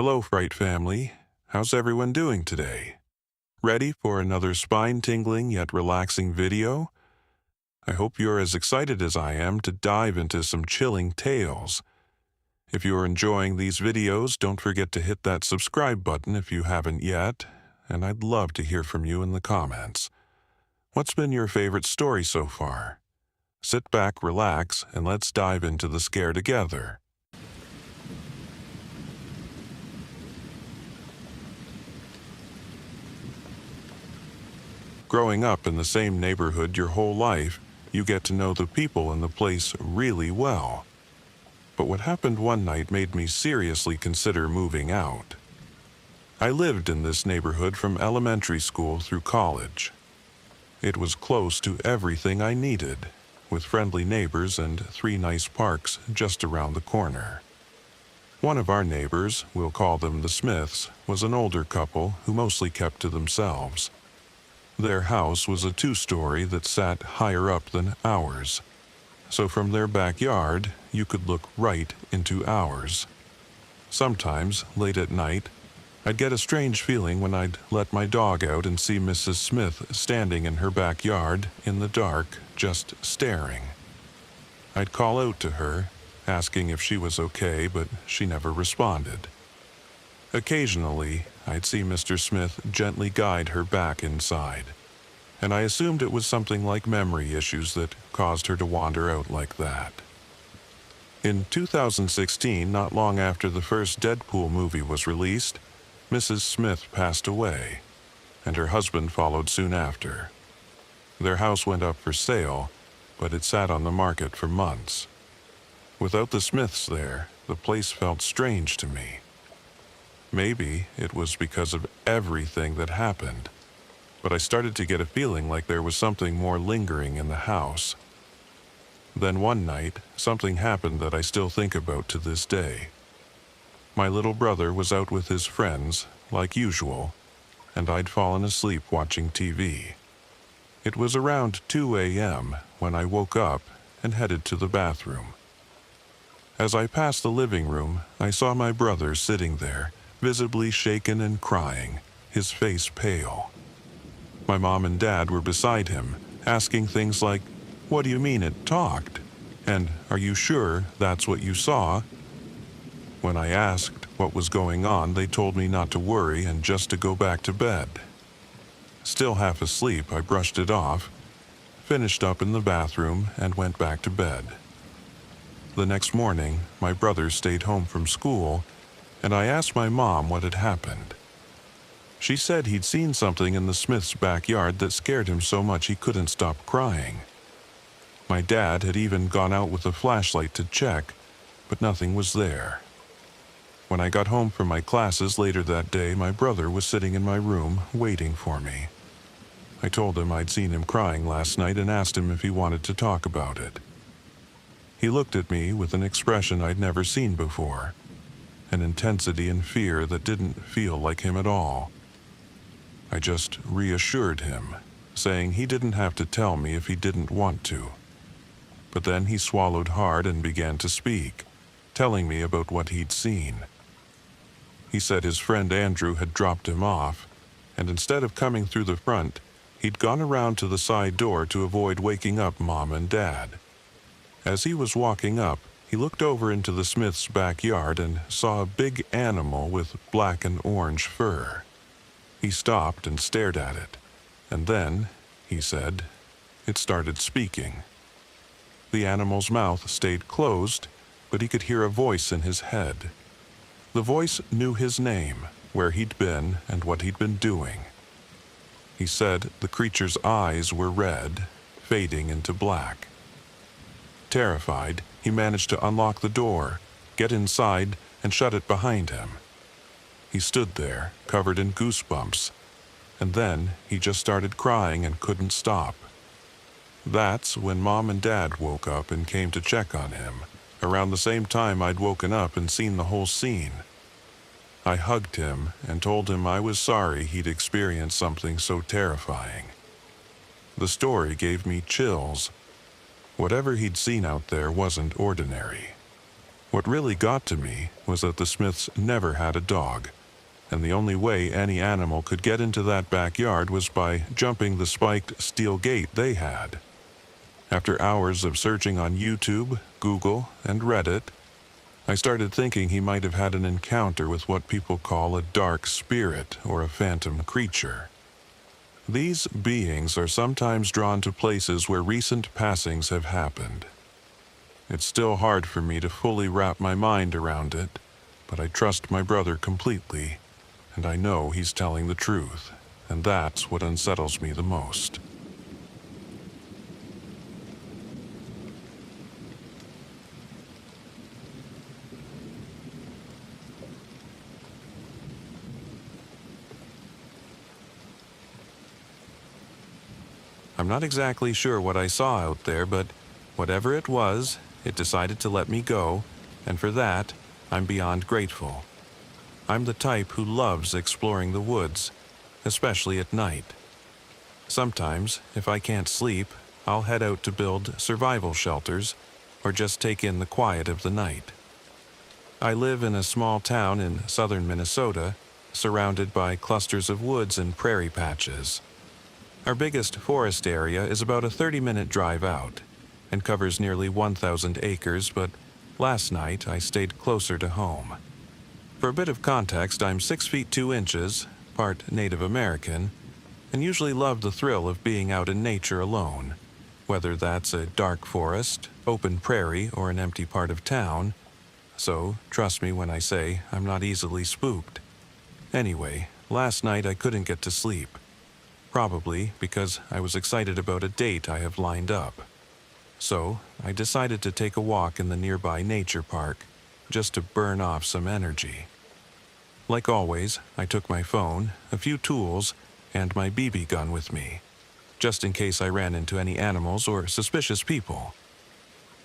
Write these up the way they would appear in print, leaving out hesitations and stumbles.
Hello, Fright Family. How's everyone doing today? Ready for another spine-tingling yet relaxing video? I hope you're as excited as I am to dive into some chilling tales. If you're enjoying these videos, don't forget to hit that subscribe button if you haven't yet, and I'd love to hear from you in the comments. What's been your favorite story so far? Sit back, relax, and let's dive into the scare together. Growing up in the same neighborhood your whole life, you get to know the people in the place really well. But what happened one night made me seriously consider moving out. I lived in this neighborhood from elementary school through college. It was close to everything I needed, with friendly neighbors and 3 nice parks just around the corner. One of our neighbors, we'll call them the Smiths, was an older couple who mostly kept to themselves. Their house was a 2-story that sat higher up than ours, so from their backyard you could look right into ours. Sometimes, late at night, I'd get a strange feeling when I'd let my dog out and see Mrs. Smith standing in her backyard in the dark, just staring. I'd call out to her, asking if she was okay, but she never responded. Occasionally, I'd see Mr. Smith gently guide her back inside, and I assumed it was something like memory issues that caused her to wander out like that. In 2016, not long after the first Deadpool movie was released, Mrs. Smith passed away, and her husband followed soon after. Their house went up for sale, but it sat on the market for months. Without the Smiths there, the place felt strange to me. Maybe it was because of everything that happened, but I started to get a feeling like there was something more lingering in the house. Then one night, something happened that I still think about to this day. My little brother was out with his friends, like usual, and I'd fallen asleep watching TV. It was around 2 a.m. when I woke up and headed to the bathroom. As I passed the living room, I saw my brother sitting there, visibly shaken and crying, his face pale. My mom and dad were beside him, asking things like, "What do you mean it talked?" and "Are you sure that's what you saw?" When I asked what was going on, they told me not to worry and just to go back to bed. Still half asleep, I brushed it off, finished up in the bathroom, and went back to bed. The next morning, my brother stayed home from school, and I asked my mom what had happened. She said he'd seen something in the Smiths' backyard that scared him so much he couldn't stop crying. My dad had even gone out with a flashlight to check, but nothing was there. When I got home from my classes later that day, my brother was sitting in my room, waiting for me. I told him I'd seen him crying last night and asked him if he wanted to talk about it. He looked at me with an expression I'd never seen before, an intensity and fear that didn't feel like him at all. I just reassured him, saying he didn't have to tell me if he didn't want to. But then he swallowed hard and began to speak, telling me about what he'd seen. He said his friend Andrew had dropped him off, and instead of coming through the front, he'd gone around to the side door to avoid waking up Mom and Dad. As he was walking up, he looked over into the Smiths' backyard and saw a big animal with black and orange fur. He stopped and stared at it, and then, he said, it started speaking. The animal's mouth stayed closed, but he could hear a voice in his head. The voice knew his name, where he'd been, and what he'd been doing. He said the creature's eyes were red, fading into black. Terrified, he managed to unlock the door, get inside, and shut it behind him. He stood there, covered in goosebumps, and then he just started crying and couldn't stop. That's when Mom and Dad woke up and came to check on him, around the same time I'd woken up and seen the whole scene. I hugged him and told him I was sorry he'd experienced something so terrifying. The story gave me chills. Whatever he'd seen out there wasn't ordinary. What really got to me was that the Smiths never had a dog, and the only way any animal could get into that backyard was by jumping the spiked steel gate they had. After hours of searching on YouTube, Google, and Reddit, I started thinking he might have had an encounter with what people call a dark spirit or a phantom creature. These beings are sometimes drawn to places where recent passings have happened. It's still hard for me to fully wrap my mind around it, but I trust my brother completely, and I know he's telling the truth, and that's what unsettles me the most. I'm not exactly sure what I saw out there, but whatever it was, it decided to let me go, and for that, I'm beyond grateful. I'm the type who loves exploring the woods, especially at night. Sometimes, if I can't sleep, I'll head out to build survival shelters or just take in the quiet of the night. I live in a small town in southern Minnesota, surrounded by clusters of woods and prairie patches. Our biggest forest area is about a 30-minute drive out and covers nearly 1,000 acres, but last night I stayed closer to home. For a bit of context, I'm 6 feet 2 inches, part Native American, and usually love the thrill of being out in nature alone, whether that's a dark forest, open prairie, or an empty part of town. So, trust me when I say I'm not easily spooked. Anyway, last night I couldn't get to sleep. Probably because I was excited about a date I have lined up. So, I decided to take a walk in the nearby nature park, just to burn off some energy. Like always, I took my phone, a few tools, and my BB gun with me, just in case I ran into any animals or suspicious people.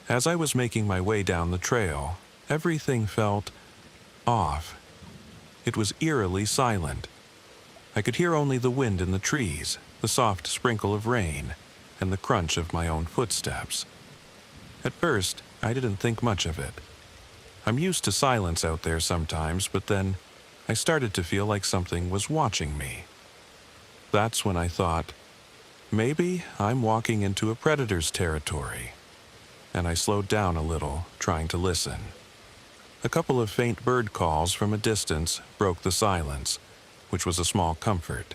As I was making my way down the trail, everything felt off. It was eerily silent. I could hear only the wind in the trees, the soft sprinkle of rain, and the crunch of my own footsteps. At first, I didn't think much of it. I'm used to silence out there sometimes, but then I started to feel like something was watching me. That's when I thought, maybe I'm walking into a predator's territory. And I slowed down a little, trying to listen. A couple of faint bird calls from a distance broke the silence, which was a small comfort.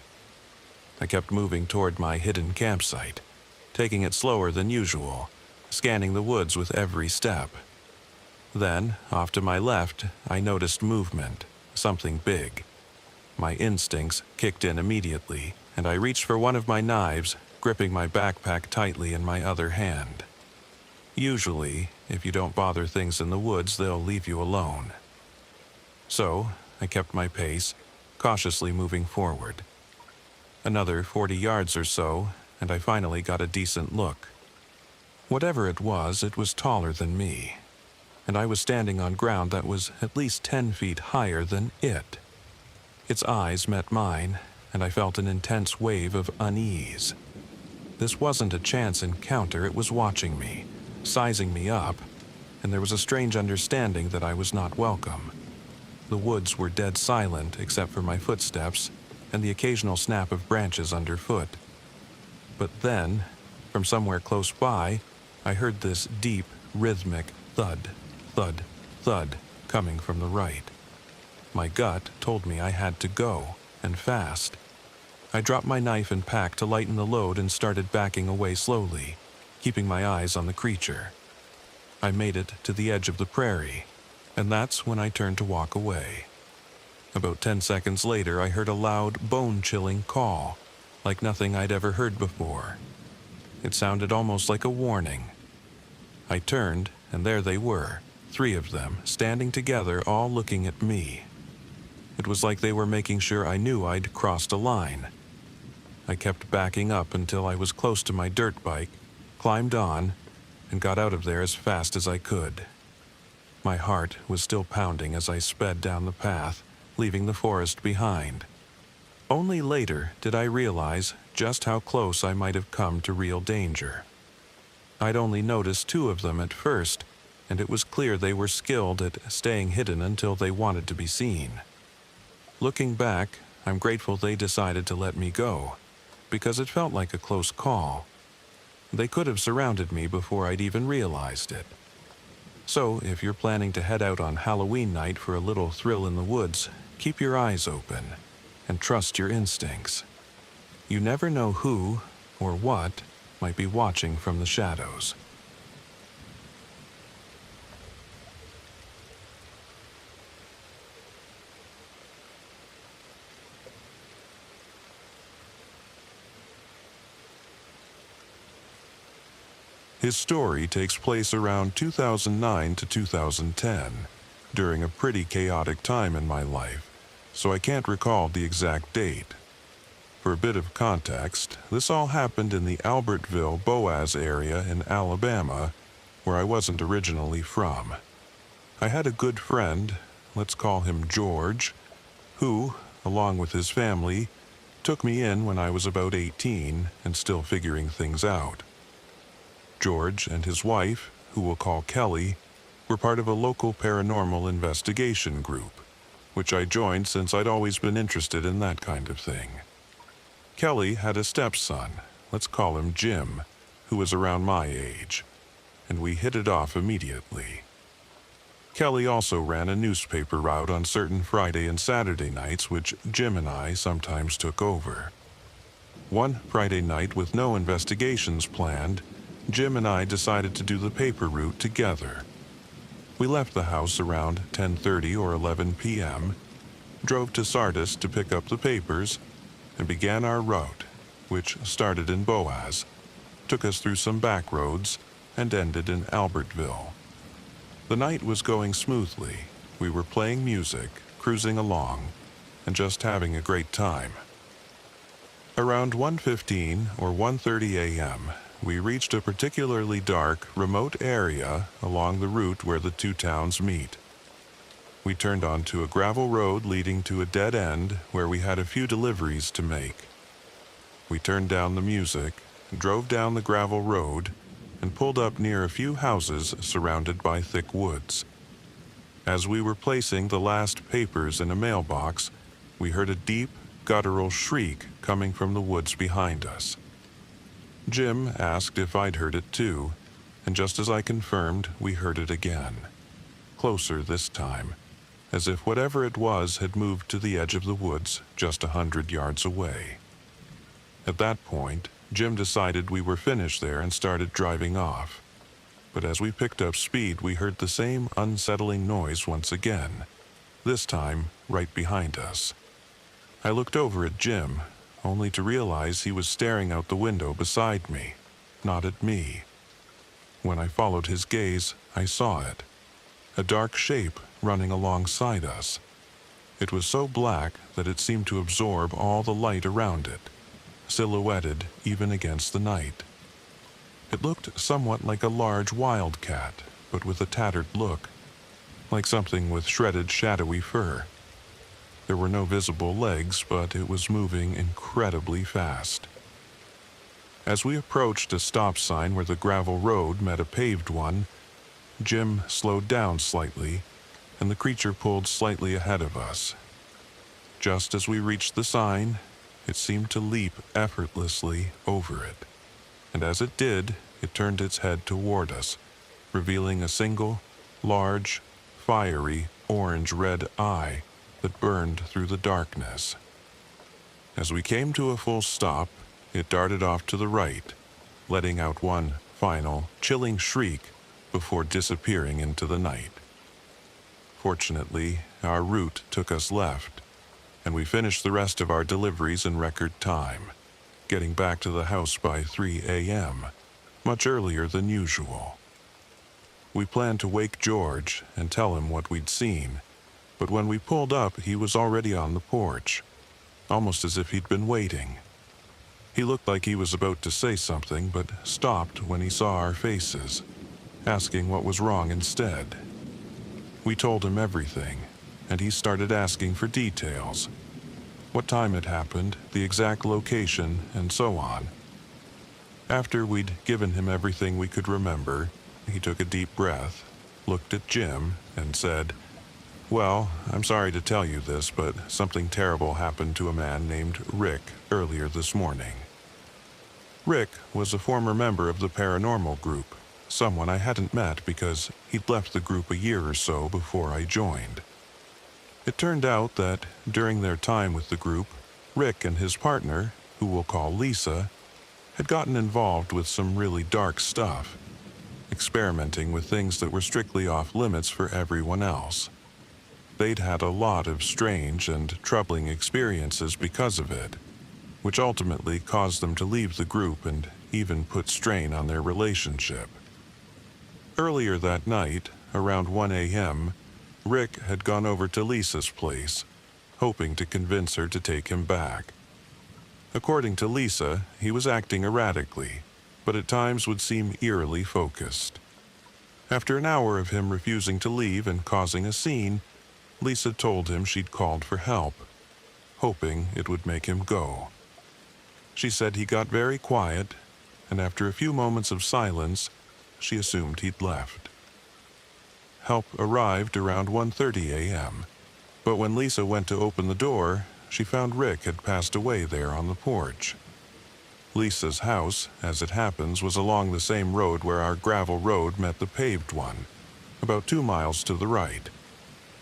I kept moving toward my hidden campsite, taking it slower than usual, scanning the woods with every step. Then, off to my left, I noticed movement, something big. My instincts kicked in immediately, and I reached for one of my knives, gripping my backpack tightly in my other hand. Usually, if you don't bother things in the woods, they'll leave you alone. So, I kept my pace, cautiously moving forward. Another 40 yards or so, and I finally got a decent look. Whatever it was taller than me, and I was standing on ground that was at least 10 feet higher than it. Its eyes met mine, and I felt an intense wave of unease. This wasn't a chance encounter, it was watching me, sizing me up, and there was a strange understanding that I was not welcome. The woods were dead silent except for my footsteps and the occasional snap of branches underfoot. But then, from somewhere close by, I heard this deep, rhythmic thud, thud, thud coming from the right. My gut told me I had to go, and fast. I dropped my knife and pack to lighten the load and started backing away slowly, keeping my eyes on the creature. I made it to the edge of the prairie, and that's when I turned to walk away. About 10 seconds later, I heard a loud, bone-chilling call, like nothing I'd ever heard before. It sounded almost like a warning. I turned, and there they were, 3 of them, standing together, all looking at me. It was like they were making sure I knew I'd crossed a line. I kept backing up until I was close to my dirt bike, climbed on, and got out of there as fast as I could. My heart was still pounding as I sped down the path, leaving the forest behind. Only later did I realize just how close I might have come to real danger. I'd only noticed 2 of them at first, and it was clear they were skilled at staying hidden until they wanted to be seen. Looking back, I'm grateful they decided to let me go, because it felt like a close call. They could have surrounded me before I'd even realized it. So, if you're planning to head out on Halloween night for a little thrill in the woods, keep your eyes open and trust your instincts. You never know who or what might be watching from the shadows. His story takes place around 2009 to 2010, during a pretty chaotic time in my life, so I can't recall the exact date. For a bit of context, this all happened in the Albertville, Boaz area in Alabama, where I wasn't originally from. I had a good friend, let's call him George, who, along with his family, took me in when I was about 18 and still figuring things out. George and his wife, who we'll call Kelly, were part of a local paranormal investigation group, which I joined since I'd always been interested in that kind of thing. Kelly had a stepson, let's call him Jim, who was around my age, and we hit it off immediately. Kelly also ran a newspaper route on certain Friday and Saturday nights, which Jim and I sometimes took over. One Friday night, with no investigations planned, Jim and I decided to do the paper route together. We left the house around 10:30 or 11 p.m., drove to Sardis to pick up the papers, and began our route, which started in Boaz, took us through some back roads, and ended in Albertville. The night was going smoothly. We were playing music, cruising along, and just having a great time. Around 1:15 or 1:30 a.m., we reached a particularly dark, remote area along the route where the two towns meet. We turned onto a gravel road leading to a dead end where we had a few deliveries to make. We turned down the music, drove down the gravel road, and pulled up near a few houses surrounded by thick woods. As we were placing the last papers in a mailbox, we heard a deep, guttural shriek coming from the woods behind us. Jim asked if I'd heard it too, and just as I confirmed, we heard it again. Closer this time, as if whatever it was had moved to the edge of the woods just 100 yards away. At that point, Jim decided we were finished there and started driving off. But as we picked up speed, we heard the same unsettling noise once again, this time right behind us. I looked over at Jim, only to realize he was staring out the window beside me, not at me. When I followed his gaze, I saw it. A dark shape running alongside us. It was so black that it seemed to absorb all the light around it, silhouetted even against the night. It looked somewhat like a large wildcat, but with a tattered look, like something with shredded, shadowy fur. There were no visible legs, but it was moving incredibly fast. As we approached a stop sign where the gravel road met a paved one, Jim slowed down slightly, and the creature pulled slightly ahead of us. Just as we reached the sign, it seemed to leap effortlessly over it, and as it did, it turned its head toward us, revealing a single, large, fiery, orange-red eye that burned through the darkness. As we came to a full stop, it darted off to the right, letting out one final, chilling shriek before disappearing into the night. Fortunately, our route took us left, and we finished the rest of our deliveries in record time, getting back to the house by 3 a.m., much earlier than usual. We planned to wake George and tell him what we'd seen, but when we pulled up, he was already on the porch, almost as if he'd been waiting. He looked like he was about to say something, but stopped when he saw our faces, asking what was wrong instead. We told him everything, and he started asking for details. What time it happened, the exact location, and so on. After we'd given him everything we could remember, he took a deep breath, looked at Jim and said, "Well, I'm sorry to tell you this, but something terrible happened to a man named Rick earlier this morning." Rick was a former member of the Paranormal group, someone I hadn't met because he'd left the group a year or so before I joined. It turned out that during their time with the group, Rick and his partner, who we'll call Lisa, had gotten involved with some really dark stuff, experimenting with things that were strictly off limits for everyone else. They'd had a lot of strange and troubling experiences because of it, which ultimately caused them to leave the group and even put strain on their relationship. Earlier that night, around 1 a.m., Rick had gone over to Lisa's place, hoping to convince her to take him back. According to Lisa, he was acting erratically, but at times would seem eerily focused. After an hour of him refusing to leave and causing a scene, Lisa told him she'd called for help, hoping it would make him go. She said he got very quiet, and after a few moments of silence, she assumed he'd left. Help arrived around 1:30 a.m., but when Lisa went to open the door, she found Rick had passed away there on the porch. Lisa's house, as it happens, was along the same road where our gravel road met the paved one, about 2 miles to the right,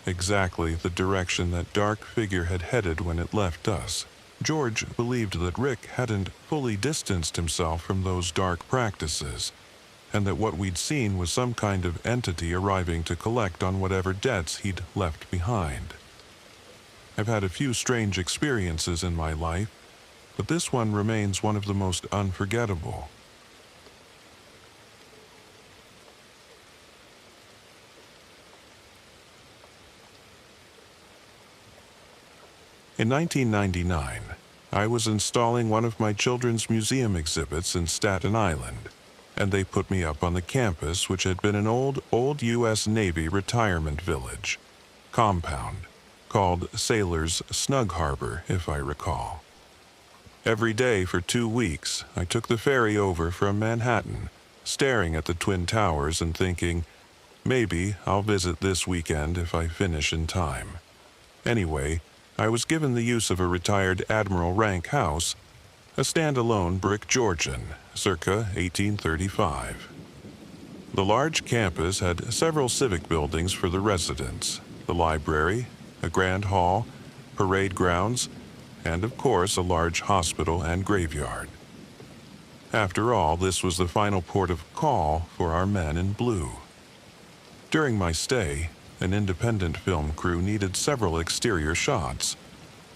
exactly the direction that dark figure had headed when it left us. George believed that Rick hadn't fully distanced himself from those dark practices, and that what we'd seen was some kind of entity arriving to collect on whatever debts he'd left behind. I've had a few strange experiences in my life, but this one remains one of the most unforgettable. In 1999, I was installing one of my children's museum exhibits in Staten Island, and they put me up on the campus, which had been an old U.S. Navy retirement village compound called Sailor's Snug Harbor, if I recall. Every day for 2 weeks, I took the ferry over from Manhattan, staring at the Twin Towers and thinking, maybe I'll visit this weekend if I finish in time. Anyway, I was given the use of a retired admiral rank house, a standalone brick Georgian, circa 1835. The large campus had several civic buildings for the residents, the library, a grand hall, parade grounds, and of course a large hospital and graveyard. After all, this was the final port of call for our men in blue. During my stay, an independent film crew needed several exterior shots,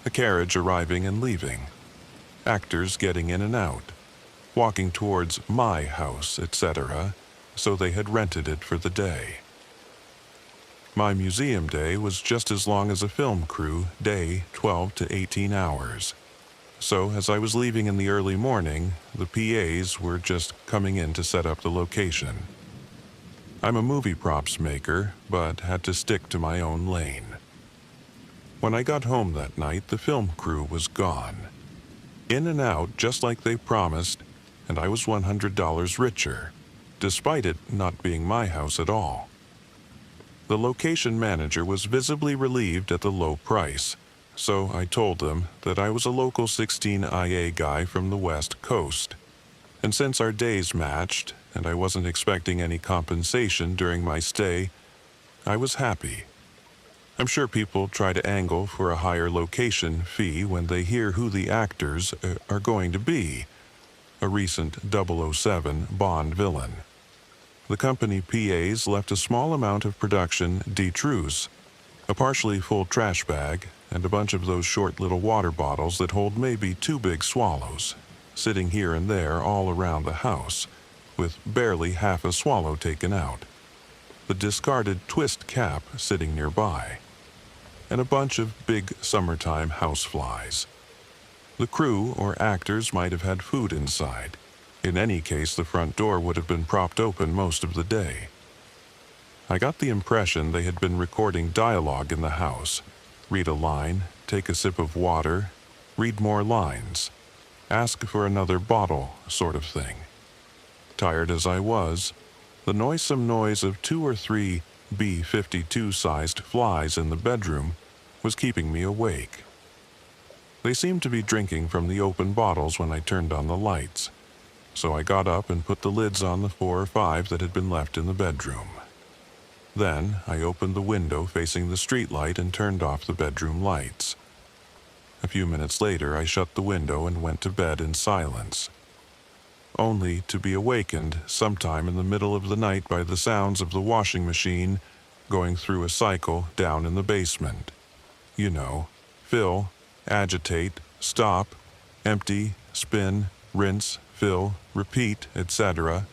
a carriage arriving and leaving, actors getting in and out, walking towards my house, etc., so they had rented it for the day. My museum day was just as long as a film crew day, 12 to 18 hours. So as I was leaving in the early morning, the PAs were just coming in to set up the location. I'm a movie props maker, but had to stick to my own lane. When I got home that night, the film crew was gone. In and out, just like they promised, and I was $100 richer, despite it not being my house at all. The location manager was visibly relieved at the low price, so I told them that I was a local 16IA guy from the West Coast. And since our days matched, and I wasn't expecting any compensation during my stay, I was happy. I'm sure people try to angle for a higher location fee when they hear who the actors are going to be, a recent 007 Bond villain. The company PAs left a small amount of production détruits, a partially full trash bag, and a bunch of those short little water bottles that hold maybe 2 big swallows, sitting here and there all around the house, with barely half a swallow taken out, the discarded twist cap sitting nearby, and a bunch of big summertime houseflies. The crew or actors might have had food inside. In any case, the front door would have been propped open most of the day. I got the impression they had been recording dialogue in the house. Read a line, take a sip of water, read more lines, ask for another bottle, sort of thing. Tired as I was, the noisome noise of 2 or 3 B-52-sized flies in the bedroom was keeping me awake. They seemed to be drinking from the open bottles when I turned on the lights, so I got up and put the lids on the 4 or 5 that had been left in the bedroom. Then I opened the window facing the streetlight and turned off the bedroom lights. A few minutes later, I shut the window and went to bed in silence, only to be awakened sometime in the middle of the night by the sounds of the washing machine going through a cycle down in the basement. You know, fill, agitate, stop, empty, spin, rinse, fill, repeat, etc.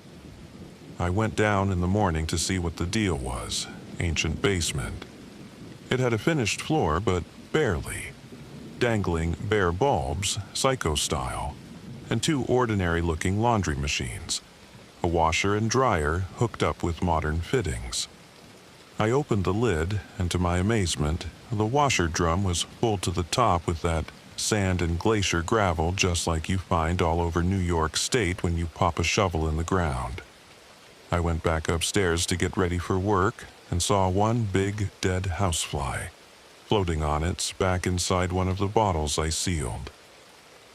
I went down in the morning to see what the deal was. Ancient basement. It had a finished floor, but barely. Dangling bare bulbs, psycho-style, and 2 ordinary-looking laundry machines, a washer and dryer hooked up with modern fittings. I opened the lid, and to my amazement, the washer drum was full to the top with that sand and glacier gravel just like you find all over New York State when you pop a shovel in the ground. I went back upstairs to get ready for work and saw one big dead housefly floating on its back inside one of the bottles I sealed.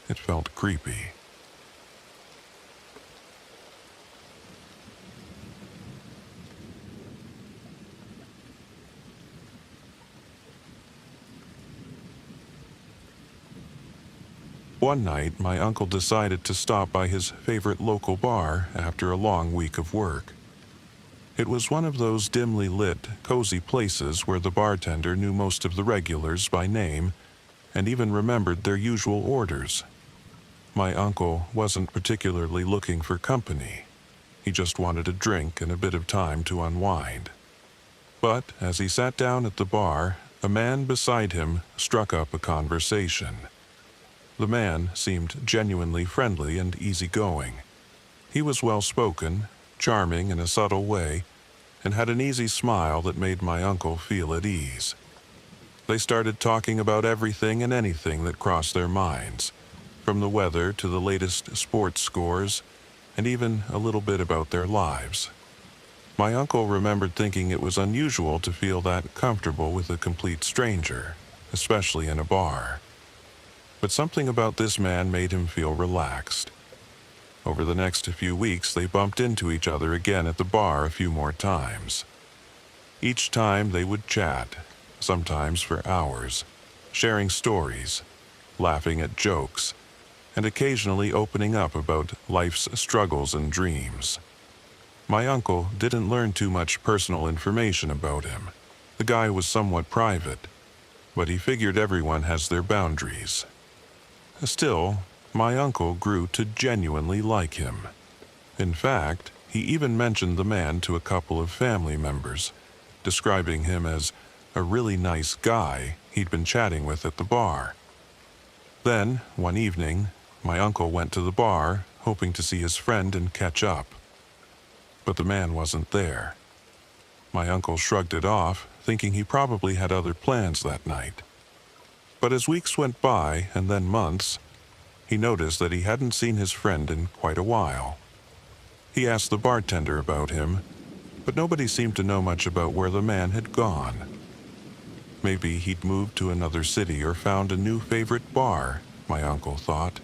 It felt creepy. One night, my uncle decided to stop by his favorite local bar after a long week of work. It was one of those dimly lit, cozy places where the bartender knew most of the regulars by name and even remembered their usual orders. My uncle wasn't particularly looking for company. He just wanted a drink and a bit of time to unwind. But as he sat down at the bar, a man beside him struck up a conversation. The man seemed genuinely friendly and easygoing. He was well-spoken, charming in a subtle way, and had an easy smile that made my uncle feel at ease. They started talking about everything and anything that crossed their minds, from the weather to the latest sports scores, and even a little bit about their lives. My uncle remembered thinking it was unusual to feel that comfortable with a complete stranger, especially in a bar. But something about this man made him feel relaxed. Over the next few weeks, they bumped into each other again at the bar a few more times. Each time they would chat, sometimes for hours, sharing stories, laughing at jokes, and occasionally opening up about life's struggles and dreams. My uncle didn't learn too much personal information about him. The guy was somewhat private, but he figured everyone has their boundaries. Still, my uncle grew to genuinely like him. In fact, he even mentioned the man to a couple of family members, describing him as a really nice guy he'd been chatting with at the bar. Then, one evening, my uncle went to the bar, hoping to see his friend and catch up. But the man wasn't there. My uncle shrugged it off, thinking he probably had other plans that night. But as weeks went by, and then months, he noticed that he hadn't seen his friend in quite a while. He asked the bartender about him, but nobody seemed to know much about where the man had gone. Maybe he'd moved to another city or found a new favorite bar, my uncle thought.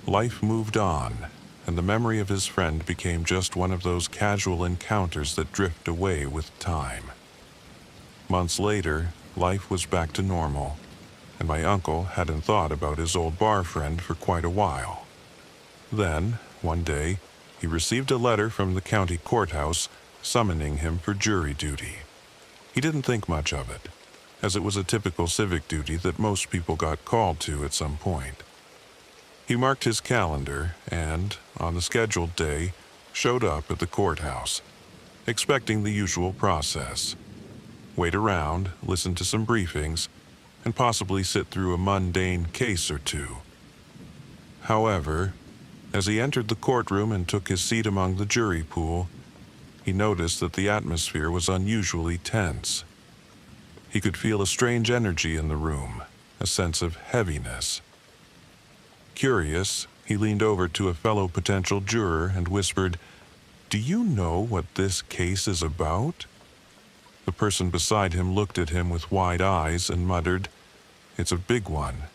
Life moved on, and the memory of his friend became just one of those casual encounters that drift away with time. Months later, life was back to normal, and my uncle hadn't thought about his old bar friend for quite a while. Then, one day, he received a letter from the county courthouse summoning him for jury duty. He didn't think much of it, as it was a typical civic duty that most people got called to at some point. He marked his calendar and, on the scheduled day, showed up at the courthouse, expecting the usual process. Wait around, listen to some briefings, and possibly sit through a mundane case or two. However, as he entered the courtroom and took his seat among the jury pool, he noticed that the atmosphere was unusually tense. He could feel a strange energy in the room, a sense of heaviness. Curious, he leaned over to a fellow potential juror and whispered, "Do you know what this case is about?" The person beside him looked at him with wide eyes and muttered, "It's a big one."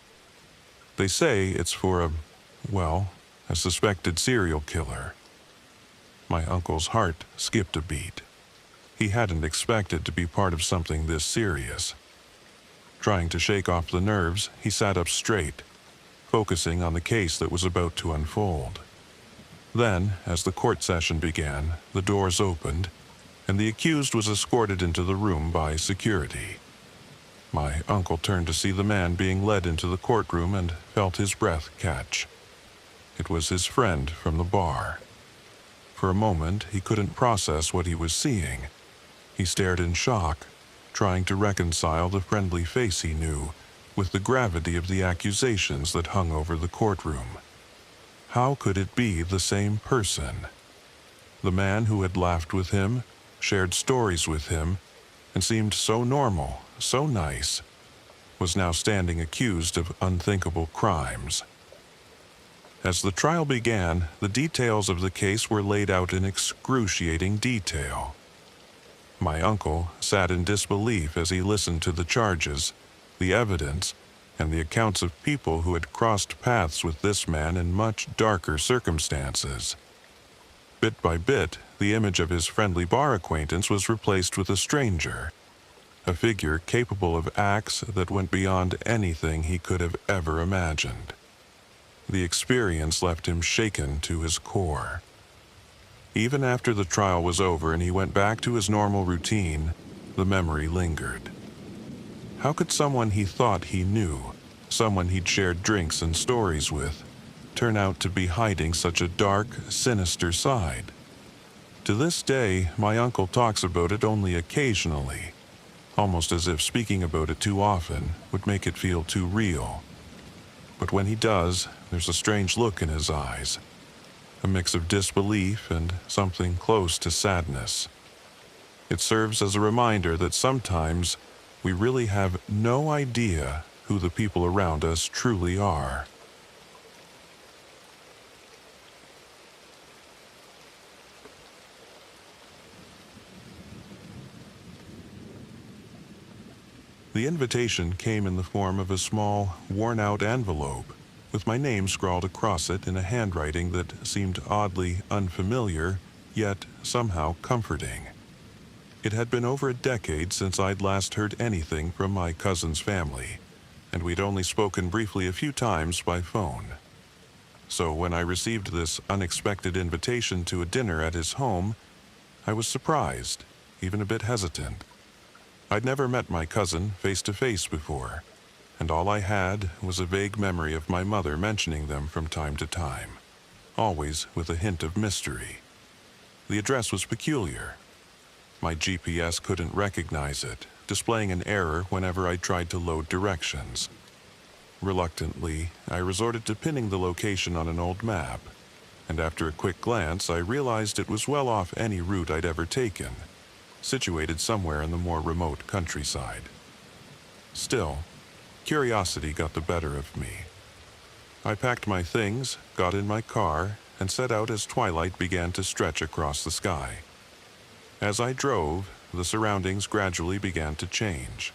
They say it's for a suspected serial killer. My uncle's heart skipped a beat. He hadn't expected to be part of something this serious. Trying to shake off the nerves, he sat up straight, focusing on the case that was about to unfold. Then, as the court session began, the doors opened, and the accused was escorted into the room by security. My uncle turned to see the man being led into the courtroom and felt his breath catch. It was his friend from the bar. For a moment, he couldn't process what he was seeing. He stared in shock, trying to reconcile the friendly face he knew with the gravity of the accusations that hung over the courtroom. How could it be the same person? The man who had laughed with him, shared stories with him, and seemed so normal, so nice, was now standing accused of unthinkable crimes. As the trial began, the details of the case were laid out in excruciating detail. My uncle sat in disbelief as he listened to the charges, the evidence, and the accounts of people who had crossed paths with this man in much darker circumstances. Bit by bit, the image of his friendly bar acquaintance was replaced with a stranger, a figure capable of acts that went beyond anything he could have ever imagined. The experience left him shaken to his core. Even after the trial was over and he went back to his normal routine, the memory lingered. How could someone he thought he knew, someone he'd shared drinks and stories with, turn out to be hiding such a dark, sinister side? To this day, my uncle talks about it only occasionally, almost as if speaking about it too often would make it feel too real. But when he does, there's a strange look in his eyes, a mix of disbelief and something close to sadness. It serves as a reminder that sometimes we really have no idea who the people around us truly are. The invitation came in the form of a small, worn-out envelope, with my name scrawled across it in a handwriting that seemed oddly unfamiliar, yet somehow comforting. It had been over a decade since I'd last heard anything from my cousin's family, and we'd only spoken briefly a few times by phone. So when I received this unexpected invitation to a dinner at his home, I was surprised, even a bit hesitant. I'd never met my cousin face-to-face before, and all I had was a vague memory of my mother mentioning them from time to time, always with a hint of mystery. The address was peculiar. My GPS couldn't recognize it, displaying an error whenever I tried to load directions. Reluctantly, I resorted to pinning the location on an old map, and after a quick glance, I realized it was well off any route I'd ever taken, situated somewhere in the more remote countryside. Still, curiosity got the better of me. I packed my things, got in my car, and set out as twilight began to stretch across the sky. As I drove, the surroundings gradually began to change.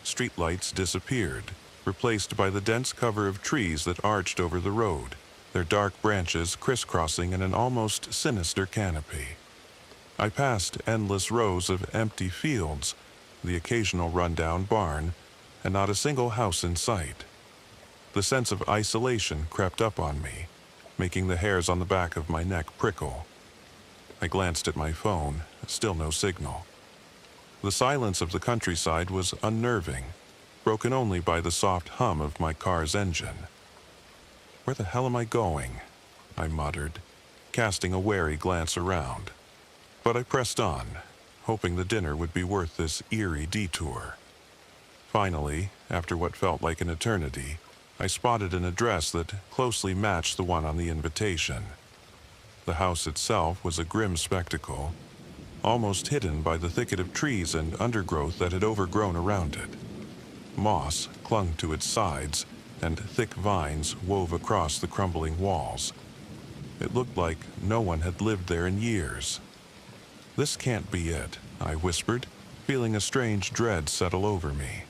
Streetlights disappeared, replaced by the dense cover of trees that arched over the road, their dark branches crisscrossing in an almost sinister canopy. I passed endless rows of empty fields, the occasional rundown barn, and not a single house in sight. The sense of isolation crept up on me, making the hairs on the back of my neck prickle. I glanced at my phone, still no signal. The silence of the countryside was unnerving, broken only by the soft hum of my car's engine. "Where the hell am I going?" I muttered, casting a wary glance around. But I pressed on, hoping the dinner would be worth this eerie detour. Finally, after what felt like an eternity, I spotted an address that closely matched the one on the invitation. The house itself was a grim spectacle, almost hidden by the thicket of trees and undergrowth that had overgrown around it. Moss clung to its sides, and thick vines wove across the crumbling walls. It looked like no one had lived there in years. "This can't be it," I whispered, feeling a strange dread settle over me.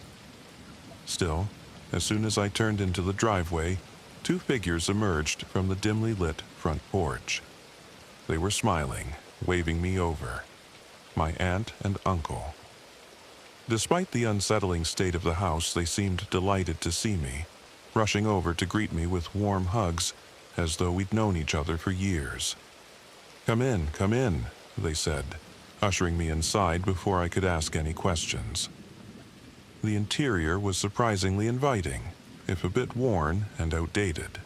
Still, as soon as I turned into the driveway, two figures emerged from the dimly lit front porch. They were smiling, waving me over. My aunt and uncle. Despite the unsettling state of the house, they seemed delighted to see me, rushing over to greet me with warm hugs, as though we'd known each other for years. Come in," they said, ushering me inside before I could ask any questions. The interior was surprisingly inviting, if a bit worn and outdated.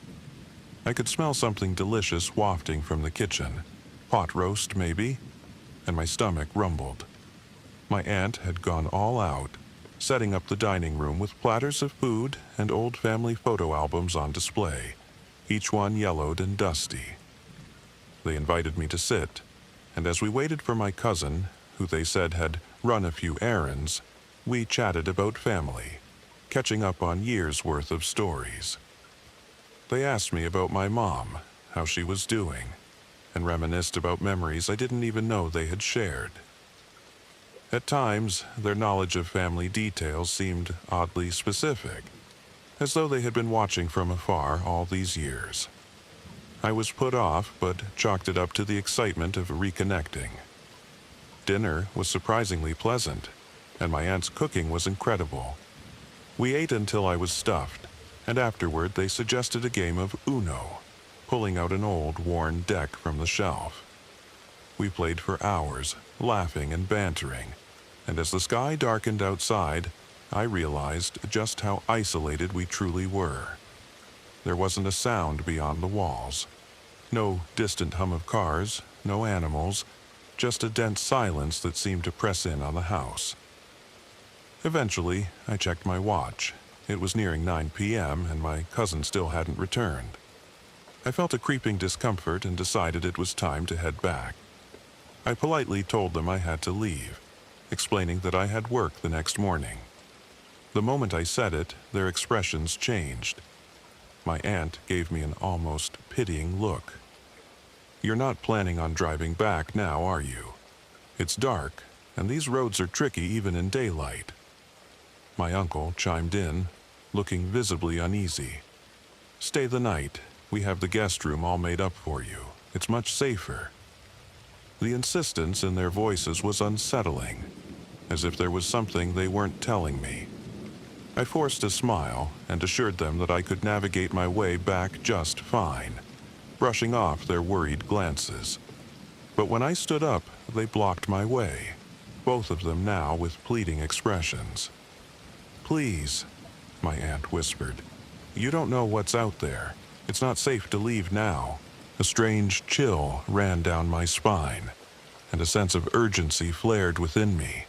I could smell something delicious wafting from the kitchen, pot roast maybe, and my stomach rumbled. My aunt had gone all out, setting up the dining room with platters of food and old family photo albums on display, each one yellowed and dusty. They invited me to sit, and as we waited for my cousin, who they said had run a few errands, we chatted about family, catching up on years' worth of stories. They asked me about my mom, how she was doing, and reminisced about memories I didn't even know they had shared. At times, their knowledge of family details seemed oddly specific, as though they had been watching from afar all these years. I was put off, but chalked it up to the excitement of reconnecting. Dinner was surprisingly pleasant, and my aunt's cooking was incredible. We ate until I was stuffed, and afterward they suggested a game of Uno, pulling out an old, worn deck from the shelf. We played for hours, laughing and bantering, and as the sky darkened outside, I realized just how isolated we truly were. There wasn't a sound beyond the walls. No distant hum of cars, no animals, just a dense silence that seemed to press in on the house. Eventually, I checked my watch. It was nearing 9 p.m. and my cousin still hadn't returned. I felt a creeping discomfort and decided it was time to head back. I politely told them I had to leave, explaining that I had work the next morning. The moment I said it, their expressions changed. My aunt gave me an almost pitying look. "You're not planning on driving back now, are you? It's dark, and these roads are tricky even in daylight." My uncle chimed in, looking visibly uneasy. "Stay the night. We have the guest room all made up for you. It's much safer." The insistence in their voices was unsettling, as if there was something they weren't telling me. I forced a smile and assured them that I could navigate my way back just fine, brushing off their worried glances. But when I stood up, they blocked my way, both of them now with pleading expressions. "Please," my aunt whispered. "You don't know what's out there. It's not safe to leave now." A strange chill ran down my spine, and a sense of urgency flared within me.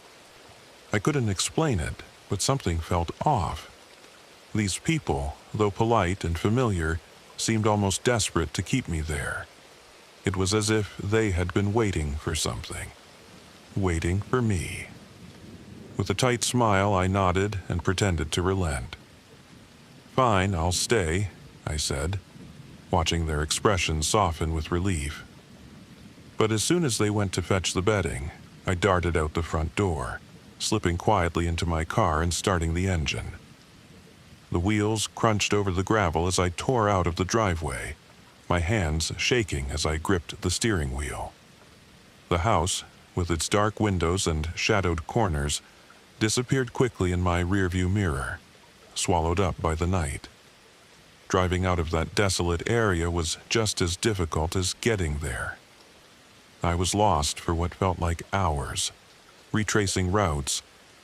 I couldn't explain it, but something felt off. These people, though polite and familiar, seemed almost desperate to keep me there. It was as if they had been waiting for something. Waiting for me. With a tight smile, I nodded and pretended to relent. "Fine, I'll stay," I said, watching their expressions soften with relief. But as soon as they went to fetch the bedding, I darted out the front door, slipping quietly into my car and starting the engine. The wheels crunched over the gravel as I tore out of the driveway, my hands shaking as I gripped the steering wheel. The house, with its dark windows and shadowed corners, disappeared quickly in my rearview mirror, swallowed up by the night. Driving out of that desolate area was just as difficult as getting there. I was lost for what felt like hours, retracing routes,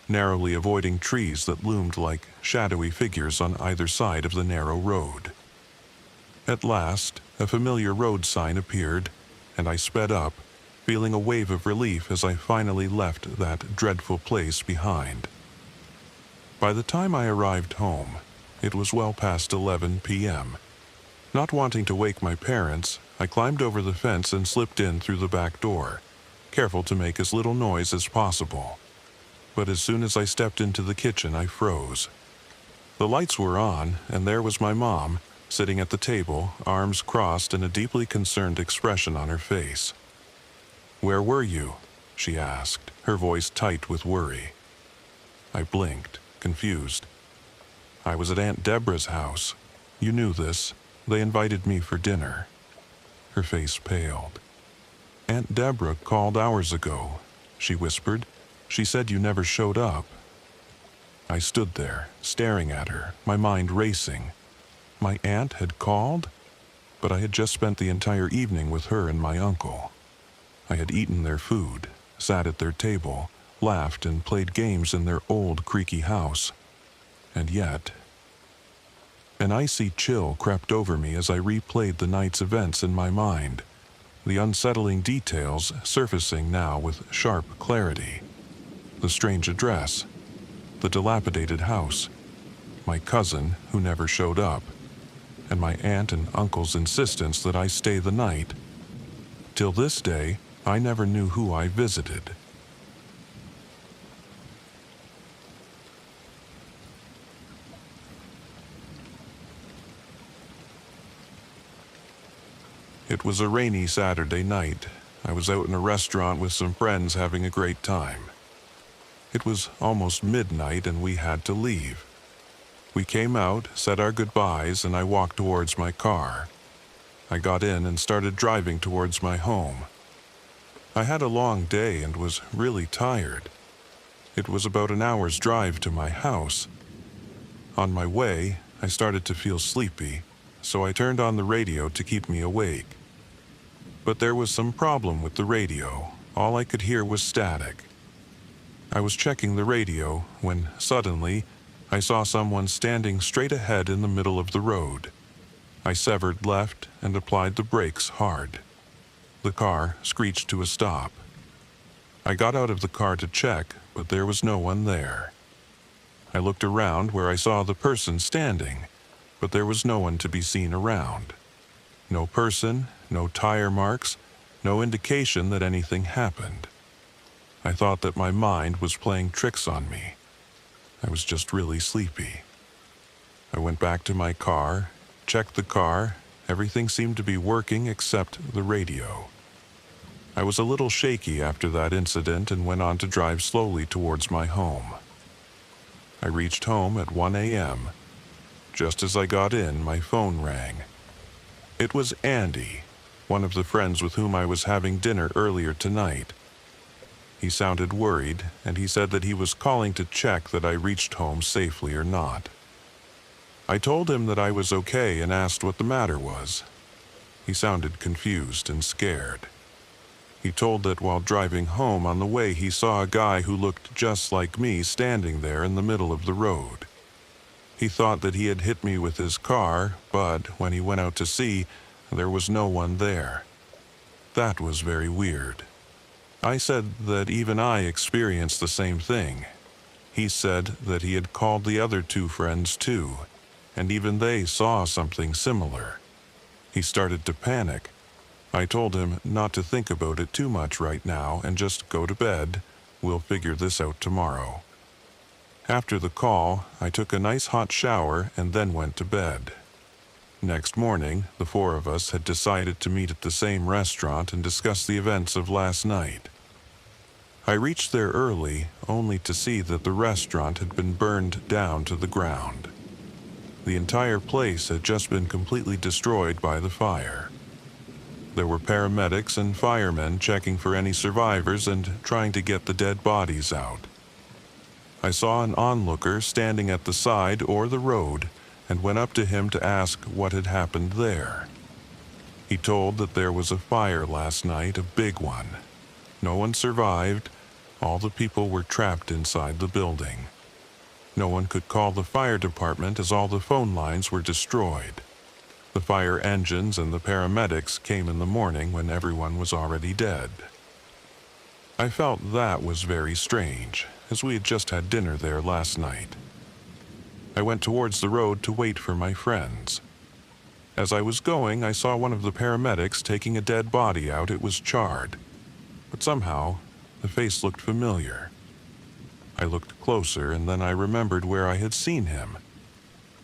narrowly avoiding trees that loomed like shadowy figures on either side of the narrow road. At last, a familiar road sign appeared, and I sped up, feeling a wave of relief as I finally left that dreadful place behind. By the time I arrived home, it was well past 11 p.m. Not wanting to wake my parents, I climbed over the fence and slipped in through the back door, careful to make as little noise as possible. But as soon as I stepped into the kitchen, I froze. The lights were on, and there was my mom, sitting at the table, arms crossed and a deeply concerned expression on her face. "Where were you?" she asked, her voice tight with worry. I blinked, confused. I was at Aunt Deborah's house. You knew this. They invited me for dinner. Her face paled. Aunt Deborah called hours ago, she whispered. She said you never showed up. I stood there, staring at her, my mind racing. My aunt had called? But I had just spent the entire evening with her and my uncle. I had eaten their food, sat at their table, laughed and played games in their old creaky house. And yet, an icy chill crept over me as I replayed the night's events in my mind, the unsettling details surfacing now with sharp clarity. The strange address, the dilapidated house, my cousin who never showed up, and my aunt and uncle's insistence that I stay the night. Till this day, I never knew who I visited. It was a rainy Saturday night. I was out in a restaurant with some friends having a great time. It was almost midnight and we had to leave. We came out, said our goodbyes, and I walked towards my car. I got in and started driving towards my home. I had a long day and was really tired. It was about an hour's drive to my house. On my way, I started to feel sleepy, so I turned on the radio to keep me awake. But there was some problem with the radio. All I could hear was static. I was checking the radio when, suddenly, I saw someone standing straight ahead in the middle of the road. I severed left and applied the brakes hard. The car screeched to a stop. I got out of the car to check, but there was no one there. I looked around where I saw the person standing, but there was no one to be seen around. No person, no tire marks, no indication that anything happened. I thought that my mind was playing tricks on me. I was just really sleepy. I went back to my car, checked the car. Everything seemed to be working except the radio. I was a little shaky after that incident and went on to drive slowly towards my home. I reached home at 1 a.m. Just as I got in, my phone rang. It was Andy, one of the friends with whom I was having dinner earlier tonight. He sounded worried, and he said that he was calling to check that I reached home safely or not. I told him that I was okay and asked what the matter was. He sounded confused and scared. He told that while driving home on the way he saw a guy who looked just like me standing there in the middle of the road. He thought that he had hit me with his car, but when he went out to see, there was no one there. That was very weird. I said that even I experienced the same thing. He said that he had called the other two friends too, and even they saw something similar. He started to panic. I told him not to think about it too much right now and just go to bed. We'll figure this out tomorrow. After the call, I took a nice hot shower and then went to bed. Next morning, the four of us had decided to meet at the same restaurant and discuss the events of last night. I reached there early, only to see that the restaurant had been burned down to the ground. The entire place had just been completely destroyed by the fire. There were paramedics and firemen checking for any survivors and trying to get the dead bodies out. I saw an onlooker standing at the side or the road and went up to him to ask what had happened there. He told that there was a fire last night, a big one. No one survived. All the people were trapped inside the building. No one could call the fire department as all the phone lines were destroyed. The fire engines and the paramedics came in the morning when everyone was already dead. I felt that was very strange, as we had just had dinner there last night. I went towards the road to wait for my friends. As I was going, I saw one of the paramedics taking a dead body out. It was charred, but somehow the face looked familiar. I looked closer and then I remembered where I had seen him.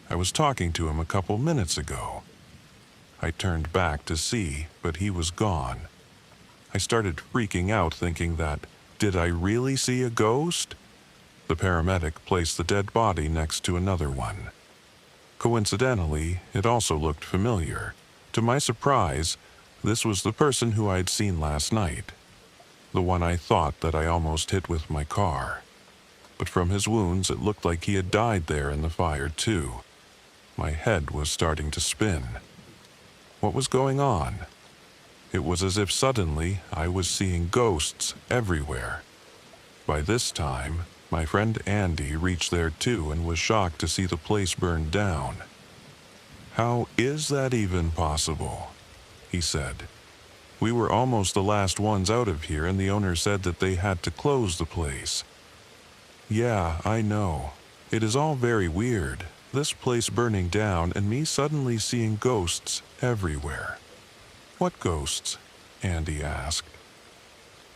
I was talking to him a couple minutes ago. I turned back to see, but he was gone. I started freaking out, thinking that Did I really see a ghost? The paramedic placed the dead body next to another one. Coincidentally, it also looked familiar. To my surprise, this was the person who I'd seen last night, the one I thought that I almost hit with my car. But from his wounds, it looked like he had died there in the fire too. My head was starting to spin. What was going on? It was as if suddenly I was seeing ghosts everywhere. By this time, my friend Andy reached there too and was shocked to see the place burned down. "How is that even possible?" he said. "We were almost the last ones out of here, and the owner said that they had to close the place." "Yeah, I know. It is all very weird. This place burning down and me suddenly seeing ghosts everywhere." "What ghosts?" Andy asked.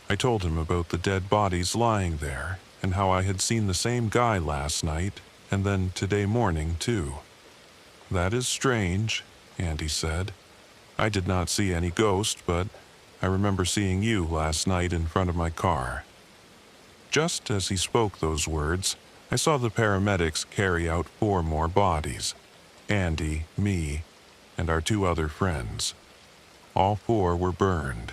I told him about the dead bodies lying there and how I had seen the same guy last night and then today morning too. "That is strange," Andy said. "I did not see any ghost, but I remember seeing you last night in front of my car." Just as he spoke those words, I saw the paramedics carry out 4 more bodies: Andy, me, and our 2 other friends. All 4 were burned.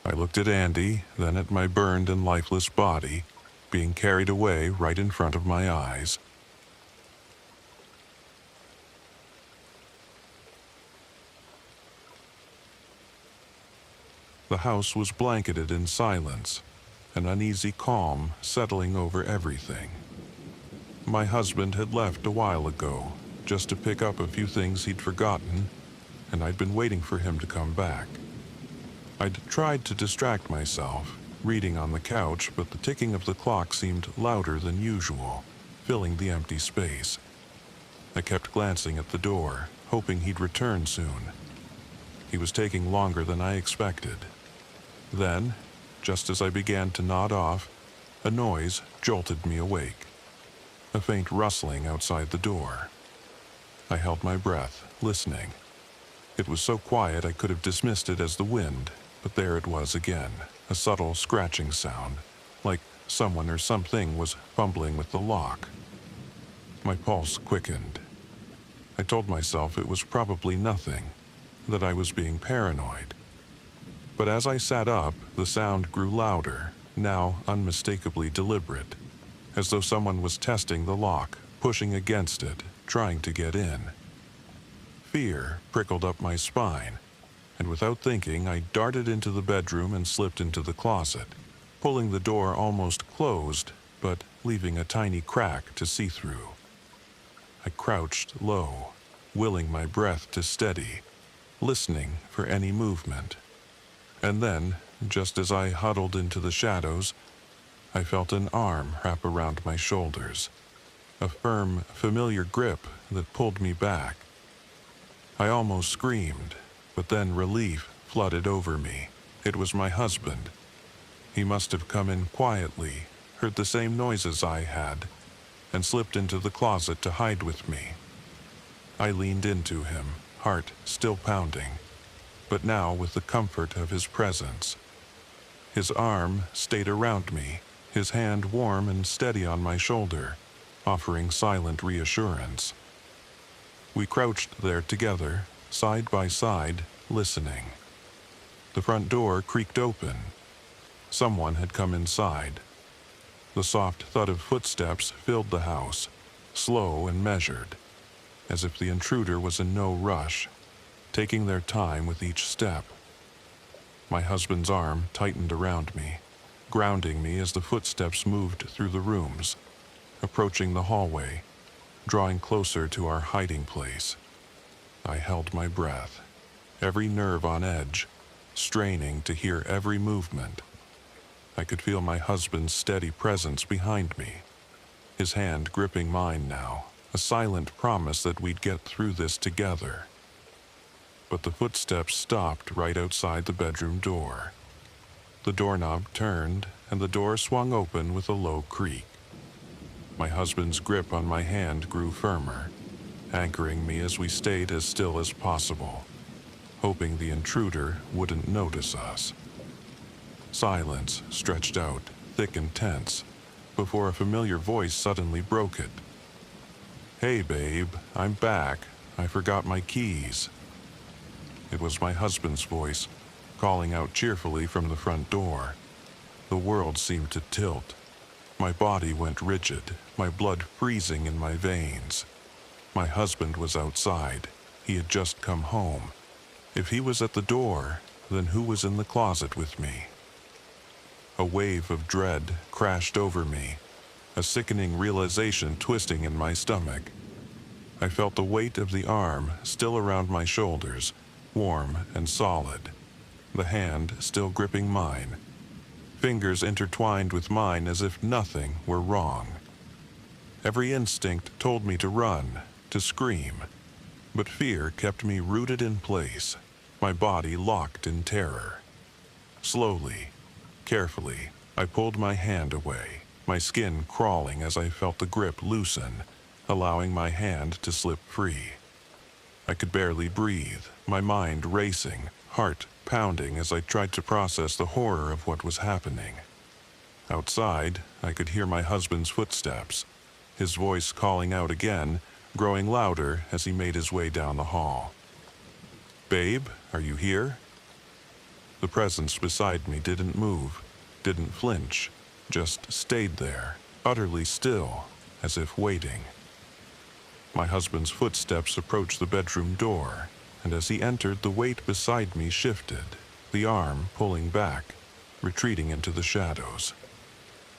I looked at Andy, then at my burned and lifeless body, being carried away right in front of my eyes. The house was blanketed in silence, an uneasy calm settling over everything. My husband had left a while ago, just to pick up a few things he'd forgotten, and I'd been waiting for him to come back. I'd tried to distract myself, reading on the couch, but the ticking of the clock seemed louder than usual, filling the empty space. I kept glancing at the door, hoping he'd return soon. He was taking longer than I expected. Then, just as I began to nod off, a noise jolted me awake. A faint rustling outside the door. I held my breath, listening. It was so quiet I could have dismissed it as the wind, but there it was again, a subtle scratching sound, like someone or something was fumbling with the lock. My pulse quickened. I told myself it was probably nothing, that I was being paranoid. But as I sat up, the sound grew louder, now unmistakably deliberate, as though someone was testing the lock, pushing against it, trying to get in. Fear prickled up my spine, and without thinking, I darted into the bedroom and slipped into the closet, pulling the door almost closed, but leaving a tiny crack to see through. I crouched low, willing my breath to steady, listening for any movement. And then, just as I huddled into the shadows, I felt an arm wrap around my shoulders, a firm, familiar grip that pulled me back. I almost screamed, but then relief flooded over me. It was my husband. He must have come in quietly, heard the same noises I had, and slipped into the closet to hide with me. I leaned into him, heart still pounding, but now with the comfort of his presence. His arm stayed around me, his hand warm and steady on my shoulder, offering silent reassurance. We crouched there together, side by side, listening. The front door creaked open. Someone had come inside. The soft thud of footsteps filled the house, slow and measured, as if the intruder was in no rush, taking their time with each step. My husband's arm tightened around me, grounding me as the footsteps moved through the rooms, approaching the hallway, drawing closer to our hiding place. I held my breath, every nerve on edge, straining to hear every movement. I could feel my husband's steady presence behind me, his hand gripping mine now, a silent promise that we'd get through this together. But the footsteps stopped right outside the bedroom door. The doorknob turned, and the door swung open with a low creak. My husband's grip on my hand grew firmer, anchoring me as we stayed as still as possible, hoping the intruder wouldn't notice us. Silence stretched out, thick and tense, before a familiar voice suddenly broke it. "Hey, babe, I'm back. I forgot my keys." It was my husband's voice, calling out cheerfully from the front door. The world seemed to tilt. My body went rigid, my blood freezing in my veins. My husband was outside. He had just come home. If he was at the door, then who was in the closet with me? A wave of dread crashed over me, a sickening realization twisting in my stomach. I felt the weight of the arm still around my shoulders, warm and solid, the hand still gripping mine, fingers intertwined with mine as if nothing were wrong. Every instinct told me to run, to scream, but fear kept me rooted in place, my body locked in terror. Slowly, carefully, I pulled my hand away, my skin crawling as I felt the grip loosen, allowing my hand to slip free. I could barely breathe, my mind racing, heart pounding as I tried to process the horror of what was happening. Outside, I could hear my husband's footsteps, his voice calling out again, growing louder as he made his way down the hall. "Babe, are you here?" The presence beside me didn't move, didn't flinch, just stayed there, utterly still, as if waiting. My husband's footsteps approached the bedroom door, and as he entered, the weight beside me shifted, the arm pulling back, retreating into the shadows.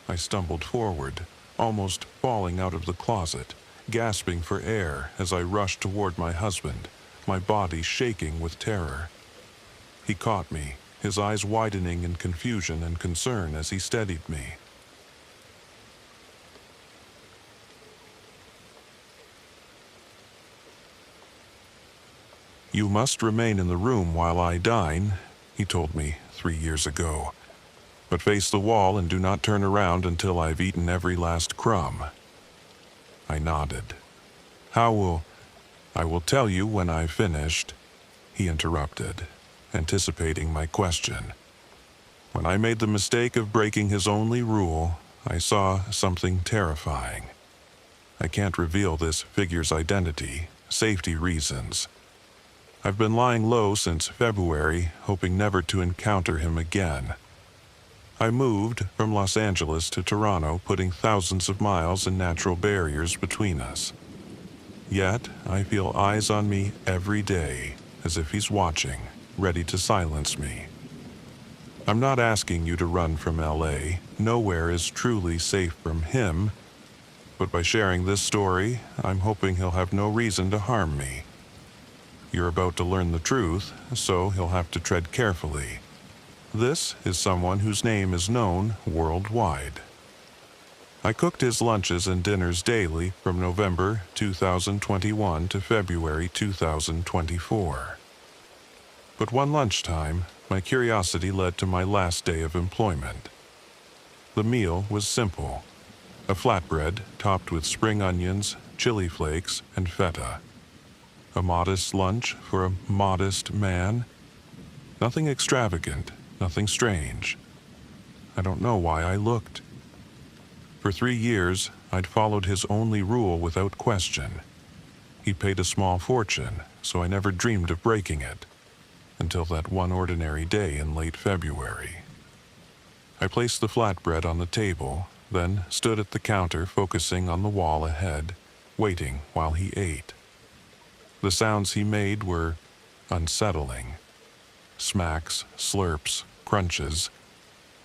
I stumbled forward, almost falling out of the closet, gasping for air as I rushed toward my husband, my body shaking with terror. He caught me, his eyes widening in confusion and concern as he steadied me. "You must remain in the room while I dine," he told me 3 years ago. "But face the wall and do not turn around until I've eaten every last crumb." I nodded. I will tell you when I've finished," he interrupted, anticipating my question. When I made the mistake of breaking his only rule, I saw something terrifying. I can't reveal this figure's identity, safety reasons. I've been lying low since February, hoping never to encounter him again. I moved from Los Angeles to Toronto, putting thousands of miles and natural barriers between us. Yet, I feel eyes on me every day, as if he's watching, ready to silence me. I'm not asking you to run from LA. Nowhere is truly safe from him. But by sharing this story, I'm hoping he'll have no reason to harm me. You're about to learn the truth, so he'll have to tread carefully. This is someone whose name is known worldwide. I cooked his lunches and dinners daily from November 2021 to February 2024. But one lunchtime, my curiosity led to my last day of employment. The meal was simple: a flatbread topped with spring onions, chili flakes, and feta. A modest lunch for a modest man. Nothing extravagant, nothing strange. I don't know why I looked. For 3 years, I'd followed his only rule without question. He paid a small fortune, so I never dreamed of breaking it, until that one ordinary day in late February. I placed the flatbread on the table, then stood at the counter focusing on the wall ahead, waiting while he ate. The sounds he made were unsettling. Smacks, slurps, crunches,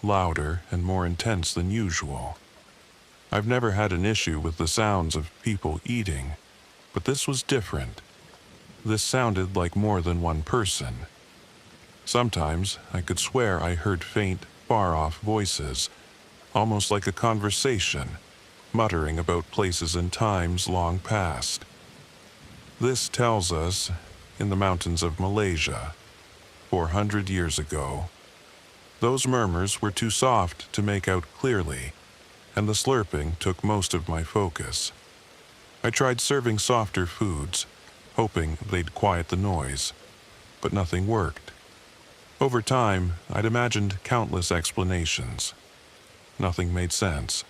louder and more intense than usual. I've never had an issue with the sounds of people eating, but this was different. This sounded like more than one person. Sometimes I could swear I heard faint, far-off voices, almost like a conversation, muttering about places and times long past. This tells us, in the mountains of Malaysia, 400 years ago. Those murmurs were too soft to make out clearly, and the slurping took most of my focus. I tried serving softer foods, hoping they'd quiet the noise, but nothing worked. Over time, I'd imagined countless explanations. Nothing made sense.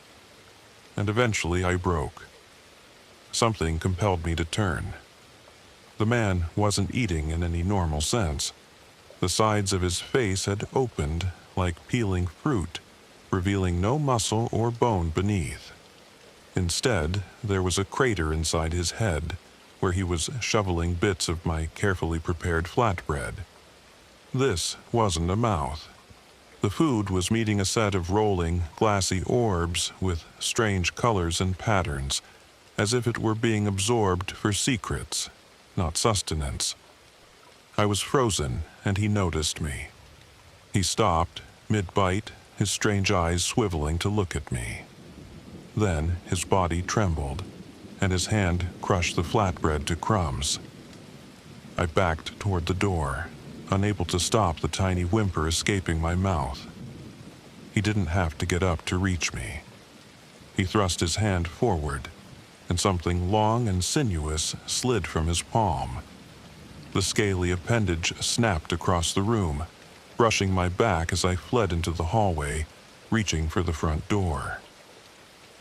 And eventually I broke. Something compelled me to turn. The man wasn't eating in any normal sense. The sides of his face had opened like peeling fruit, revealing no muscle or bone beneath. Instead, there was a crater inside his head, where he was shoveling bits of my carefully prepared flatbread. This wasn't a mouth. The food was meeting a set of rolling, glassy orbs with strange colors and patterns, as if it were being absorbed for secrets, not sustenance. I was frozen, and he noticed me. He stopped, mid-bite, his strange eyes swiveling to look at me. Then his body trembled, and his hand crushed the flatbread to crumbs. I backed toward the door, unable to stop the tiny whimper escaping my mouth. He didn't have to get up to reach me. He thrust his hand forward, and something long and sinuous slid from his palm. The scaly appendage snapped across the room, brushing my back as I fled into the hallway, reaching for the front door.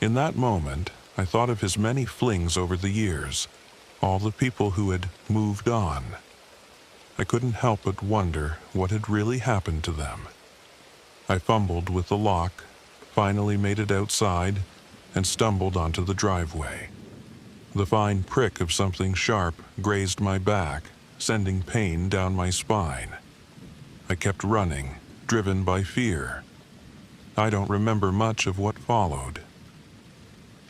In that moment, I thought of his many flings over the years, all the people who had moved on. I couldn't help but wonder what had really happened to them. I fumbled with the lock, finally made it outside, and stumbled onto the driveway. The fine prick of something sharp grazed my back, sending pain down my spine. I kept running, driven by fear. I don't remember much of what followed.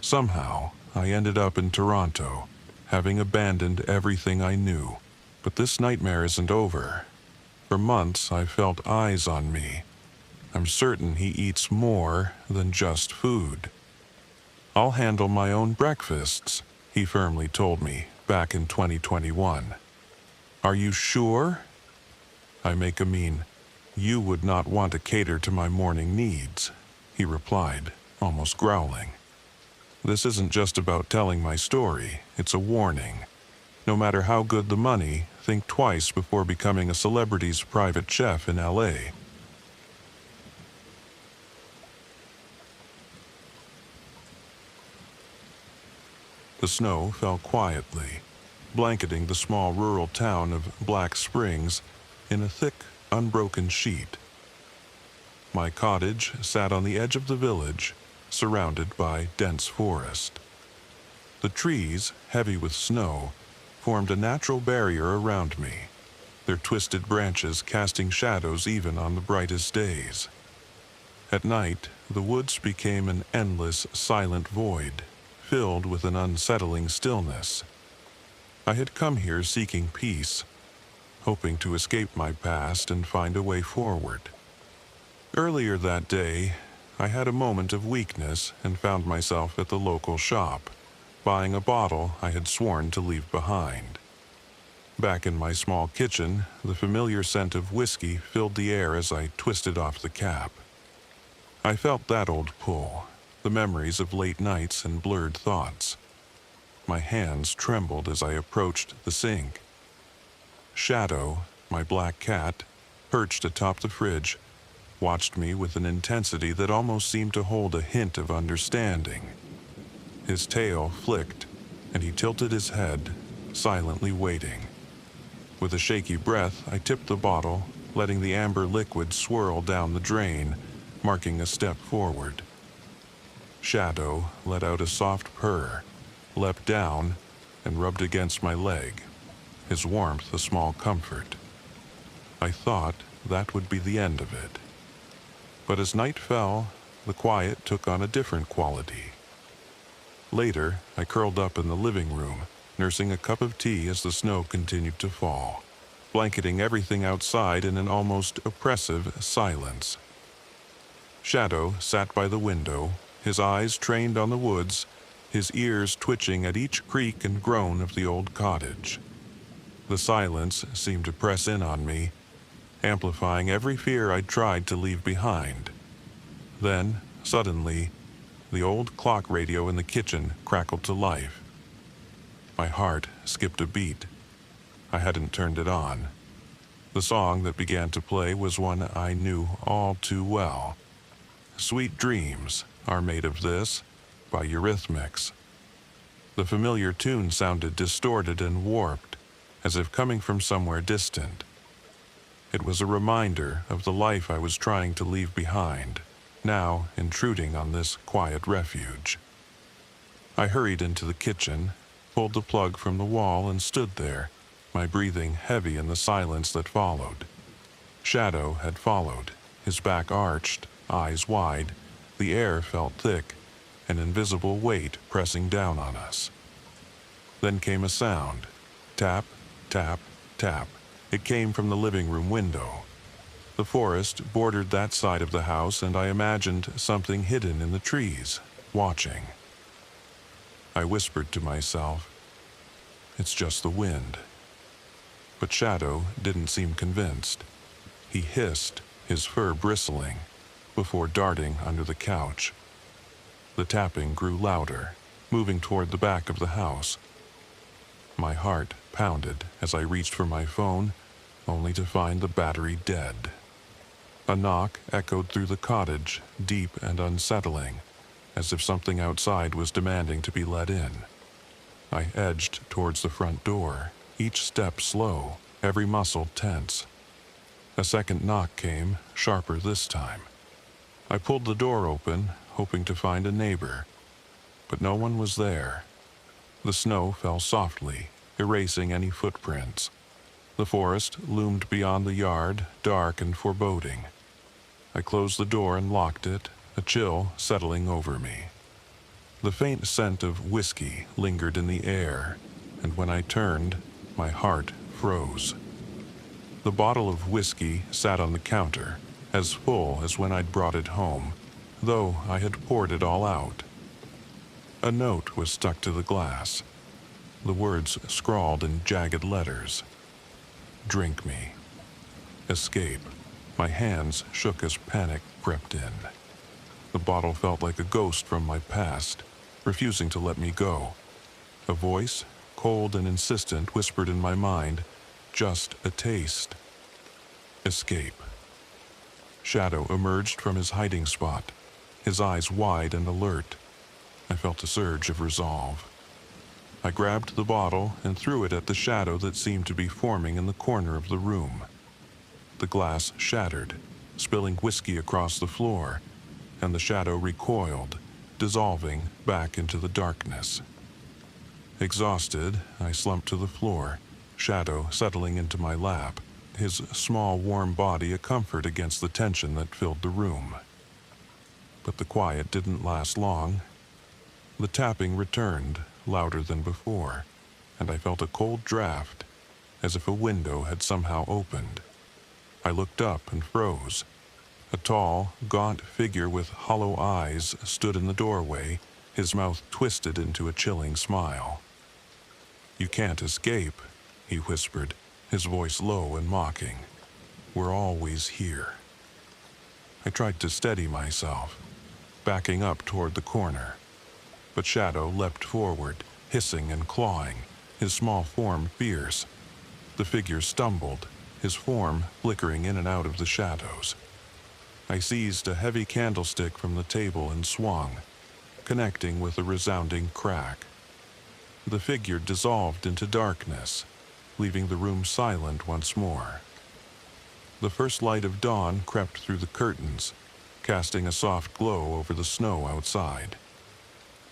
Somehow, I ended up in Toronto, having abandoned everything I knew. But this nightmare isn't over. For months, I felt eyes on me. I'm certain he eats more than just food. I'll handle my own breakfasts, he firmly told me back in 2021. Are you sure? I make a mean, you would not want to cater to my morning needs, he replied, almost growling. This isn't just about telling my story, it's a warning. No matter how good the money, think twice before becoming a celebrity's private chef in LA. The snow fell quietly, blanketing the small rural town of Bleak Screams in a thick, unbroken sheet. My cottage sat on the edge of the village, surrounded by dense forest. The trees, heavy with snow, formed a natural barrier around me, their twisted branches casting shadows even on the brightest days. At night, the woods became an endless, silent void, filled with an unsettling stillness. I had come here seeking peace, hoping to escape my past and find a way forward. Earlier that day, I had a moment of weakness and found myself at the local shop, buying a bottle I had sworn to leave behind. Back in my small kitchen, the familiar scent of whiskey filled the air as I twisted off the cap. I felt that old pull, the memories of late nights and blurred thoughts. My hands trembled as I approached the sink. Shadow, my black cat, perched atop the fridge, watched me with an intensity that almost seemed to hold a hint of understanding. His tail flicked, and he tilted his head, silently waiting. With a shaky breath, I tipped the bottle, letting the amber liquid swirl down the drain, marking a step forward. Shadow let out a soft purr, leapt down, and rubbed against my leg, his warmth a small comfort. I thought that would be the end of it. But as night fell, the quiet took on a different quality. Later, I curled up in the living room, nursing a cup of tea as the snow continued to fall, blanketing everything outside in an almost oppressive silence. Shadow sat by the window, his eyes trained on the woods, his ears twitching at each creak and groan of the old cottage. The silence seemed to press in on me, amplifying every fear I'd tried to leave behind. Then, suddenly, the old clock radio in the kitchen crackled to life. My heart skipped a beat. I hadn't turned it on. The song that began to play was one I knew all too well. Sweet Dreams Are Made of This by Eurythmics. The familiar tune sounded distorted and warped, as if coming from somewhere distant. It was a reminder of the life I was trying to leave behind, now intruding on this quiet refuge. I hurried into the kitchen, pulled the plug from the wall, and stood there, my breathing heavy in the silence that followed. Shadow had followed, his back arched, eyes wide. The air felt thick, an invisible weight pressing down on us. Then came a sound. Tap, tap, tap. It came from the living room window. The forest bordered that side of the house, and I imagined something hidden in the trees, watching. I whispered to myself, "It's just the wind." But Shadow didn't seem convinced. He hissed, his fur bristling, before darting under the couch. The tapping grew louder, moving toward the back of the house. My heart pounded as I reached for my phone, only to find the battery dead. A knock echoed through the cottage, deep and unsettling, as if something outside was demanding to be let in. I edged towards the front door, each step slow, every muscle tense. A second knock came, sharper this time. I pulled the door open, hoping to find a neighbor, but no one was there. The snow fell softly, erasing any footprints. The forest loomed beyond the yard, dark and foreboding. I closed the door and locked it, a chill settling over me. The faint scent of whiskey lingered in the air, and when I turned, my heart froze. The bottle of whiskey sat on the counter, as full as when I'd brought it home, though I had poured it all out. A note was stuck to the glass, the words scrawled in jagged letters. "Drink me. Escape." My hands shook as panic crept in. The bottle felt like a ghost from my past, refusing to let me go. A voice, cold and insistent, whispered in my mind, "Just a taste." Escape. Shadow emerged from his hiding spot, his eyes wide and alert. I felt a surge of resolve. I grabbed the bottle and threw it at the shadow that seemed to be forming in the corner of the room. The glass shattered, spilling whiskey across the floor, and the shadow recoiled, dissolving back into the darkness. Exhausted, I slumped to the floor, Shadow settling into my lap, his small warm body a comfort against the tension that filled the room. But the quiet didn't last long. The tapping returned, louder than before, and I felt a cold draft, as if a window had somehow opened. I looked up and froze. A tall, gaunt figure with hollow eyes stood in the doorway, his mouth twisted into a chilling smile. "You can't escape," he whispered, his voice low and mocking. "We're always here." I tried to steady myself, backing up toward the corner. But Shadow leapt forward, hissing and clawing, his small form fierce. The figure stumbled, his form flickering in and out of the shadows. I seized a heavy candlestick from the table and swung, connecting with a resounding crack. The figure dissolved into darkness, leaving the room silent once more. The first light of dawn crept through the curtains, casting a soft glow over the snow outside.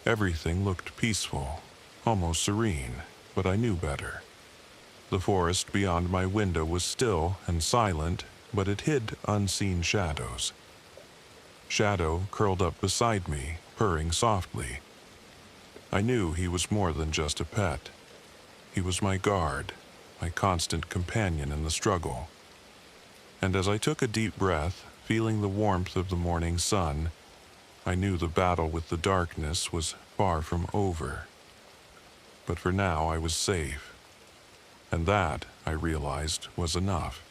Everything looked peaceful, almost serene, but I knew better. The forest beyond my window was still and silent, but it hid unseen shadows. Shadow curled up beside me, purring softly. I knew he was more than just a pet. He was my guard, my constant companion in the struggle. And as I took a deep breath, feeling the warmth of the morning sun, I knew the battle with the darkness was far from over. But for now I was safe. And that, I realized, was enough.